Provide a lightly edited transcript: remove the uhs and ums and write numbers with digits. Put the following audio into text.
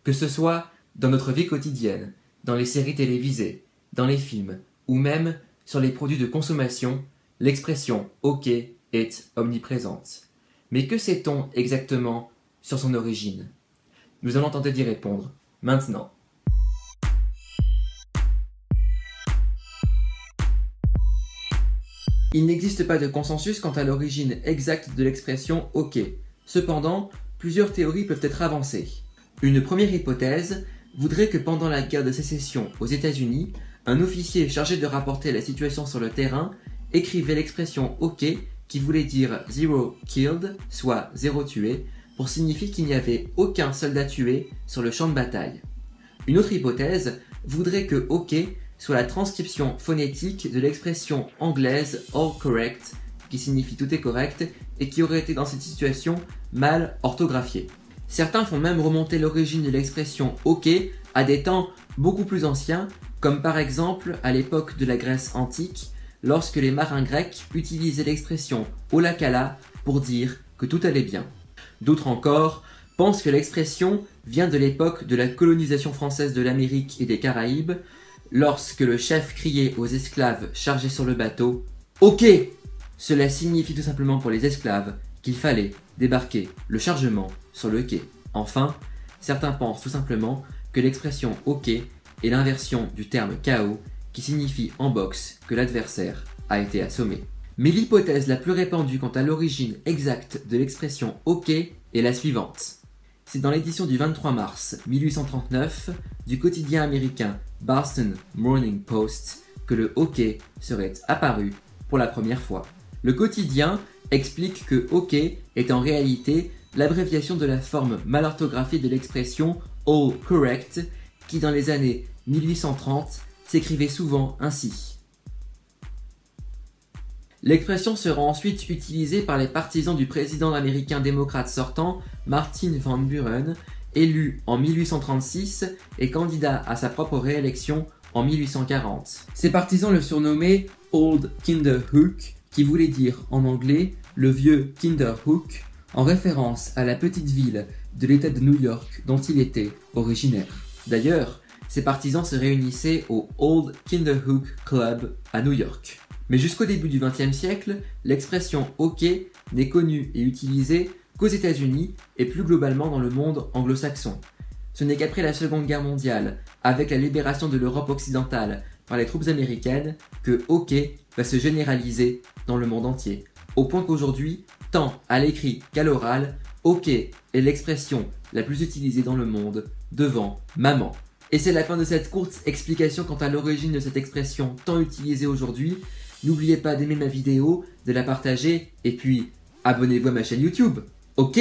Que ce soit dans notre vie quotidienne, dans les séries télévisées, dans les films, ou même sur les produits de consommation, l'expression « OK » est omniprésente. Mais que sait-on exactement sur son origine? Nous allons tenter d'y répondre maintenant. Il n'existe pas de consensus quant à l'origine exacte de l'expression « OK ». Cependant, plusieurs théories peuvent être avancées. Une première hypothèse voudrait que pendant la guerre de sécession aux États-Unis, un officier chargé de rapporter la situation sur le terrain écrivait l'expression « OK » qui voulait dire « zero killed », soit « zéro tué », pour signifier qu'il n'y avait aucun soldat tué sur le champ de bataille. Une autre hypothèse voudrait que « OK » soit la transcription phonétique de l'expression anglaise « all correct », qui signifie « tout est correct » et qui aurait été dans cette situation mal orthographiée. Certains font même remonter l'origine de l'expression « OK » à des temps beaucoup plus anciens, comme par exemple à l'époque de la Grèce antique, lorsque les marins grecs utilisaient l'expression « olakala » pour dire que tout allait bien. D'autres encore pensent que l'expression vient de l'époque de la colonisation française de l'Amérique et des Caraïbes, lorsque le chef criait aux esclaves chargés sur le bateau « OK !» Cela signifie tout simplement pour les esclaves qu'il fallait débarquer le chargement sur le quai. Enfin, certains pensent tout simplement que l'expression « OK » est l'inversion du terme « KO » qui signifie en boxe que l'adversaire a été assommé. Mais l'hypothèse la plus répandue quant à l'origine exacte de l'expression « OK » est la suivante. C'est dans l'édition du 23 mars 1839 du quotidien américain Boston Morning Post que le « OK » serait apparu pour la première fois. Le quotidien explique que « OK » est en réalité l'abréviation de la forme mal orthographiée de l'expression « all correct » qui dans les années 1830 s'écrivait souvent ainsi. L'expression sera ensuite utilisée par les partisans du président américain démocrate sortant, Martin Van Buren, élu en 1836 et candidat à sa propre réélection en 1840. Ses partisans le surnommaient Old Kinderhook, qui voulait dire en anglais le vieux Kinderhook, en référence à la petite ville de l'État de New York dont il était originaire. D'ailleurs, ses partisans se réunissaient au Old Kinderhook Club à New York. Mais jusqu'au début du XXe siècle, l'expression « OK » n'est connue et utilisée qu'aux États-Unis et plus globalement dans le monde anglo-saxon. Ce n'est qu'après la Seconde Guerre mondiale, avec la libération de l'Europe occidentale par les troupes américaines, que « OK » va se généraliser dans le monde entier. Au point qu'aujourd'hui, tant à l'écrit qu'à l'oral, « OK » est l'expression la plus utilisée dans le monde, devant « maman ». Et c'est la fin de cette courte explication quant à l'origine de cette expression tant utilisée aujourd'hui. N'oubliez pas d'aimer ma vidéo, de la partager, et puis abonnez-vous à ma chaîne YouTube. OK ?